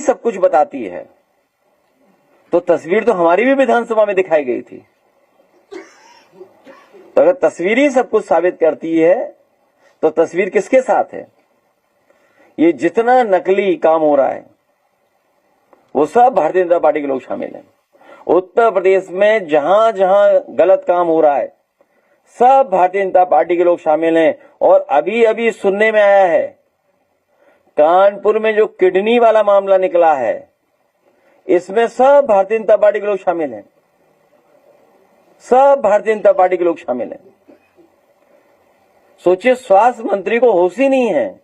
सब कुछ बताती है तो तस्वीर तो हमारी भी विधानसभा में दिखाई गई थी। तो अगर तस्वीर ही सब कुछ साबित करती है तो तस्वीर किसके साथ है? ये जितना नकली काम हो रहा है वो सब भारतीय जनता पार्टी के लोग शामिल हैं। उत्तर प्रदेश में जहां जहां गलत काम हो रहा है सब भारतीय जनता पार्टी के लोग शामिल हैं। और अभी अभी सुनने में आया है कानपुर में जो किडनी वाला मामला निकला है इसमें सब भारतीय जनता पार्टी के लोग शामिल हैं। सब भारतीय जनता पार्टी के लोग शामिल हैं। सोचिए, स्वास्थ्य मंत्री को होश ही नहीं है,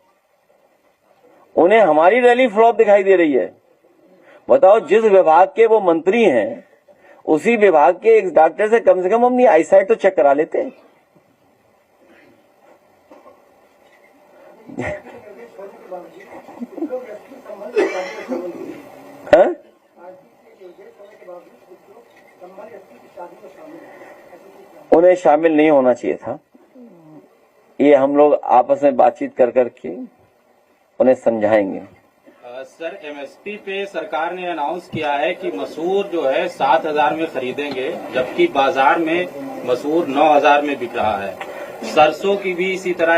उन्हें हमारी रैली फ्लॉप दिखाई दे रही है। बताओ, जिस विभाग के वो मंत्री हैं उसी विभाग के एक डॉक्टर से कम अपनी आईसाइट तो चेक करा लेते हैं। उन्हें शामिल नहीं होना चाहिए था। ये हम लोग आपस में बातचीत कर करके उन्हें समझाएंगे। सर, एमएसपी पे सरकार ने अनाउंस किया है कि मसूर जो है 7,000 में खरीदेंगे, जबकि बाजार में मसूर 9,000 में बिक रहा है। सरसों की भी इसी तरह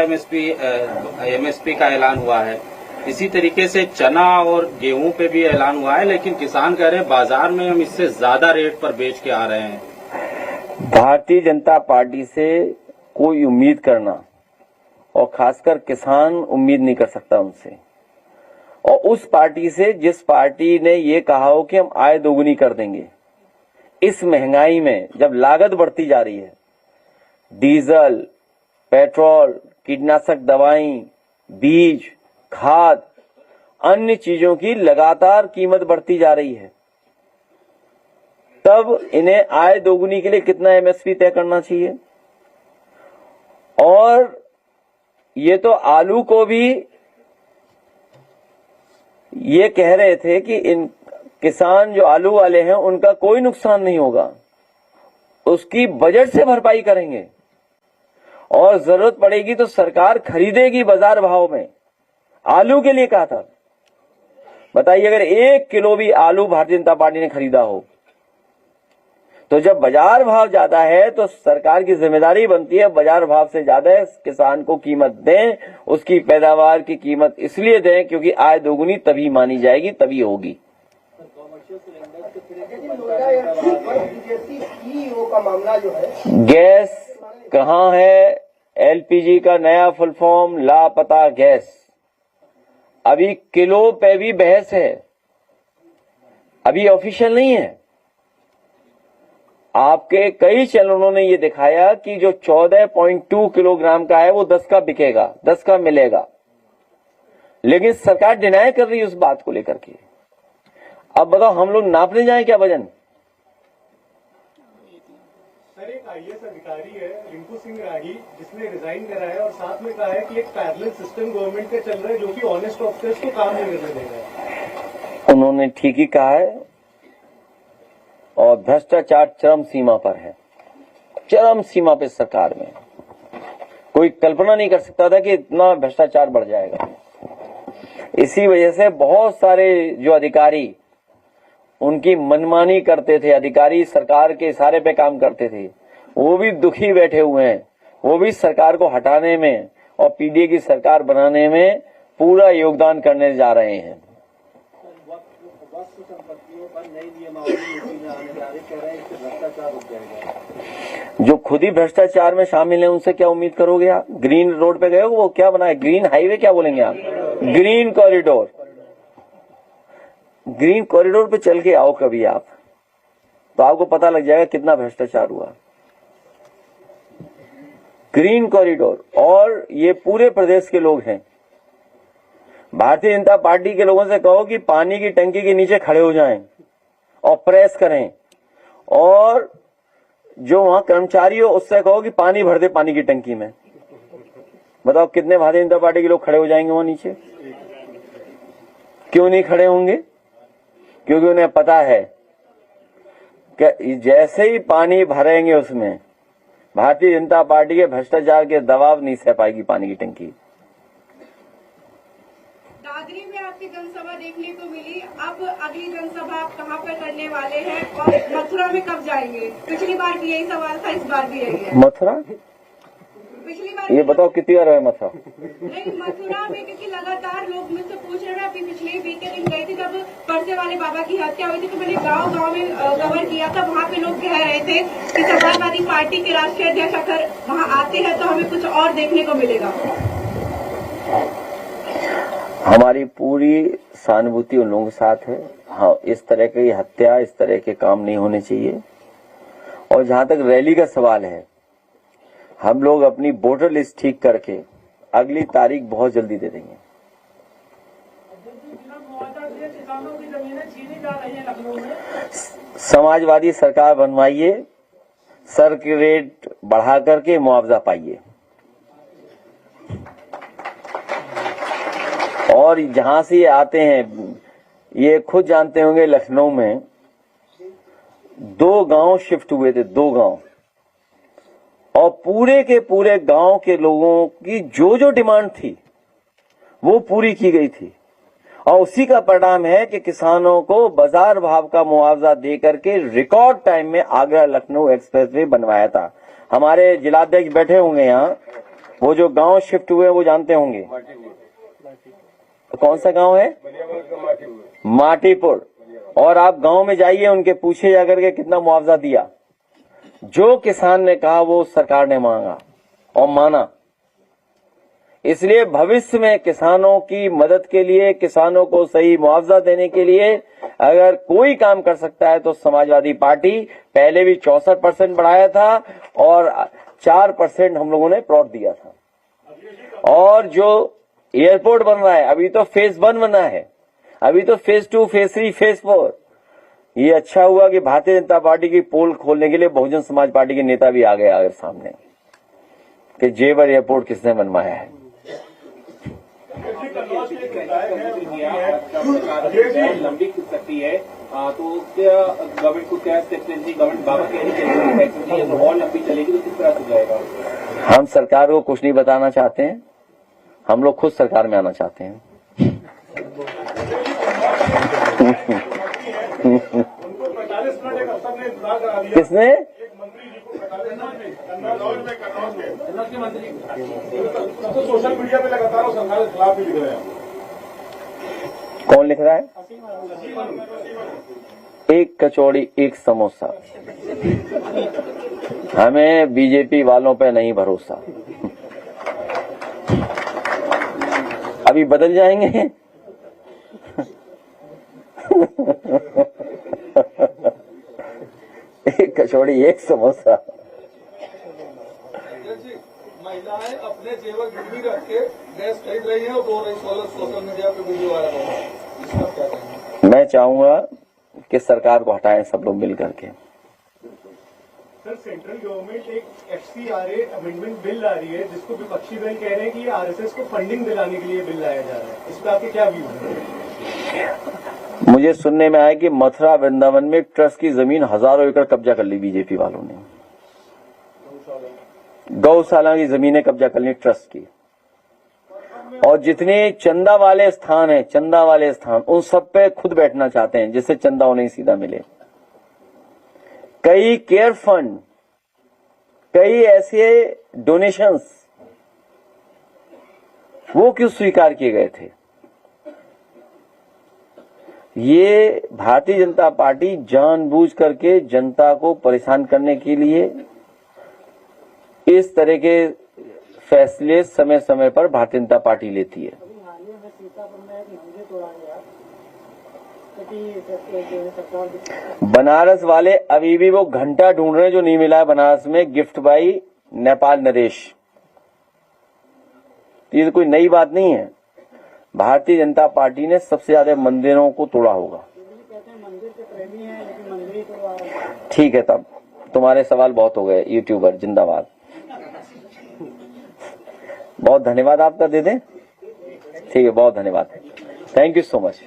एमएसपी का ऐलान हुआ है। इसी तरीके से चना और गेहूं पे भी ऐलान हुआ है, लेकिन किसान कह रहे हैं बाजार में हम इससे ज्यादा रेट पर बेच के आ रहे हैं। भारतीय जनता पार्टी से कोई उम्मीद करना, और खासकर किसान उम्मीद नहीं कर सकता उनसे, और उस पार्टी से जिस पार्टी ने ये कहा हो कि हम आय दोगुनी कर देंगे। इस महंगाई में जब लागत बढ़ती जा रही है, डीजल, पेट्रोल, कीटनाशक दवाई, बीज, खाद, अन्य चीजों की लगातार कीमत बढ़ती जा रही है, तब इन्हें आय दोगुनी के लिए कितना एमएसपी तय करना चाहिए। और ये तो आलू को भी ये कह रहे थे कि इन किसान जो आलू वाले हैं उनका कोई नुकसान नहीं होगा, उसकी बजट से भरपाई करेंगे और जरूरत पड़ेगी तो सरकार खरीदेगी बाजार भाव में। आलू के लिए कहा था। बताइए, अगर 1 किलो भी आलू भारतीय जनता पार्टी ने खरीदा हो तो जब बाजार भाव ज्यादा है तो सरकार की जिम्मेदारी बनती है बाजार भाव से ज्यादा किसान को कीमत दें, उसकी पैदावार की कीमत इसलिए दें क्योंकि आय दोगुनी तभी मानी जाएगी, तभी होगी। गैस कहाँ है? एलपीजी का नया फुल फॉर्म लापता गैस। अभी किलो पे भी बहस है, अभी ऑफिशियल नहीं है। आपके कई चैनलों ने ये दिखाया कि जो 14.2 किलोग्राम का है वो 10 का बिकेगा, 10 का मिलेगा, लेकिन सरकार डिनाई कर रही है उस बात को लेकर के। अब बताओ, हम लोग नापने जाएं क्या वजन? सर, एक आईएएस अधिकारी है रिंकू सिंह राही, जिसने रिजाइन करा है और साथ में कहा है कि एक पैरेलल सिस्टम गवर्नमेंट का चल रहा है जो कि ऑनेस्ट ऑफिसर्स को काम नहीं करने देगा। उन्होंने ठीक ही कहा है, और भ्रष्टाचार चरम सीमा पर है, चरम सीमा पे सरकार में। कोई कल्पना नहीं कर सकता था कि इतना भ्रष्टाचार बढ़ जाएगा। इसी वजह से बहुत सारे जो अधिकारी उनकी मनमानी करते थे, अधिकारी सरकार के इशारे पे काम करते थे, वो भी दुखी बैठे हुए हैं। वो भी सरकार को हटाने में और पीडीए की सरकार बनाने में पूरा योगदान करने जा रहे हैं। जो खुद ही भ्रष्टाचार में शामिल है उनसे क्या उम्मीद करोगे आप? ग्रीन रोड पे गए हो, वो क्या बनाए, ग्रीन हाईवे क्या बोलेंगे आप, ग्रीन कॉरिडोर। ग्रीन कॉरिडोर पे चल के आओ कभी आप, तो आपको पता लग जाएगा कितना भ्रष्टाचार हुआ। ग्रीन कॉरिडोर, और ये पूरे प्रदेश के लोग हैं। भारतीय जनता पार्टी के लोगों से कहो कि पानी की टंकी के नीचे खड़े हो जाएं और प्रेस करें, और जो वहां कर्मचारी हो उससे कहो कि पानी भर दे पानी की टंकी में। बताओ कितने भारतीय जनता पार्टी के लोग खड़े हो जाएंगे वहां नीचे? क्यों नहीं खड़े होंगे? क्योंकि उन्हें पता है कि जैसे ही पानी भरेंगे उसमें भारतीय जनता पार्टी के भ्रष्टाचार के दबाव नहीं सह पाएगी पानी की टंकी। दादरी में आपकी जनसभा देखने को मिली, अब अगली जनसभा आप कहाँ पर करने वाले हैं और मथुरा में कब जाएंगे? पिछली बार भी यही सवाल था, इस बार भी यही है। मथुरा पिछली बार ये बताओ कितनी बार है मथुरा? नहीं, मथुरा में क्योंकि लगातार लोग मुझसे पूछ रहे हैं। अभी पिछले वीक के दिन गई थी, जब परसे वाले बाबा की हत्या हुई थी, तो मैंने गांव में कवर किया था। वहाँ पे लोग कह रहे थे कि समाजवादी पार्टी के राष्ट्रीय अध्यक्ष अगर वहाँ आते हैं तो हमें कुछ और देखने को मिलेगा। हमारी पूरी सहानुभूति उन लोगों के साथ है। हाँ, इस तरह की हत्या, इस तरह के काम नहीं होने चाहिए। और जहां तक रैली का सवाल है, हम लोग अपनी वोटर लिस्ट ठीक करके अगली तारीख बहुत जल्दी दे देंगे। समाजवादी सरकार बनवाइए, सर के रेट बढ़ा करके मुआवजा पाइए। और जहां से ये आते हैं, ये खुद जानते होंगे, लखनऊ में 2 गांव शिफ्ट हुए थे, 2 गांव, और पूरे के पूरे गांव के लोगों की जो जो डिमांड थी वो पूरी की गई थी। और उसी का परिणाम है कि किसानों को बाजार भाव का मुआवजा दे करके रिकॉर्ड टाइम में आगरा लखनऊ एक्सप्रेसवे बनवाया था। हमारे जिलाध्यक्ष बैठे होंगे यहाँ, वो जो गांव शिफ्ट हुए वो जानते होंगे। कौन सा गांव है? माटीपुर। और आप गांव में जाइए, उनके पूछे जाकर के कितना मुआवजा दिया। जो किसान ने कहा वो सरकार ने मांगा और माना। इसलिए भविष्य में किसानों की मदद के लिए, किसानों को सही मुआवजा देने के लिए अगर कोई काम कर सकता है तो समाजवादी पार्टी। पहले भी 64% बढ़ाया था और 4% हम लोगों ने प्लॉट दिया था। और जो एयरपोर्ट बन रहा है, अभी तो फेज 1 बना है, अभी तो फेज 2, फेज 3, फेज 4। ये अच्छा हुआ कि भारतीय जनता पार्टी की पोल खोलने के लिए बहुजन समाज पार्टी के नेता भी आ गए आगे सामने कि जेवर एयरपोर्ट किसने बनवाया है। लंबी सकती है तो गवर्नमेंट को क्या गवर्नमेंट बाबा कह और लंबी चलेगी तो किस तरह से जाएगा? हम सरकार को कुछ नहीं बताना चाहते हैं, हम लोग खुद सरकार में आना चाहते हैं। किसने? सोशल मीडिया पे लगातार सरकार के खिलाफ भी लिख रहे हैं। कौन लिख रहा है? एक कचौड़ी एक समोसा। हमें बीजेपी वालों पे नहीं भरोसा। अभी बदल जाएंगे। एक कचौड़ी एक समोसा। महिलाएं अपने जेवर गिरवी रख के गैस खरीद रही हैं और रो रही, सोशल मीडिया पे वीडियो वायरल हो रहा है। इसका क्या कहेंगे? मैं चाहूंगा कि सरकार को हटाएं सब लोग मिल करके। सर, सेंट्रल गवर्नमेंट एक FCRA अमेंडमेंट बिल ला रही है, जिसको विपक्षी दल कह रहे हैं कि ये RSS को फंडिंग दिलाने के लिए बिल लाया जा रहा है। इस पर आपके क्या व्यू है? मुझे सुनने में आया कि मथुरा वृंदावन में ट्रस्ट की जमीन हजारों एकड़ कब्जा कर ली बीजेपी वालों ने। गौशाला की जमीनें कब्जा कर ली ट्रस्ट की। और जितने चंदा वाले स्थान हैं, चंदा वाले स्थान, उन सब पे खुद बैठना चाहते हैं जिससे चंदा उन्हें सीधा मिले। कई केयर फंड, कई ऐसे डोनेशंस वो क्यों स्वीकार किए गए थे? ये भारतीय जनता पार्टी जानबूझ करके जनता को परेशान करने के लिए इस तरह के फैसले समय समय पर भारतीय जनता पार्टी लेती है। बनारस वाले अभी भी वो घंटा ढूंढ रहे हैं जो नहीं मिला है बनारस में, गिफ्ट बाई नेपाल नरेश। ये तो कोई नई बात नहीं है। भारतीय जनता पार्टी ने सबसे ज्यादा मंदिरों को तोड़ा होगा। ठीक है, तब तुम्हारे सवाल बहुत हो गए। यूट्यूबर जिंदाबाद। बहुत धन्यवाद आपका, दे दें? ठीक है, बहुत धन्यवाद। Thank you so much.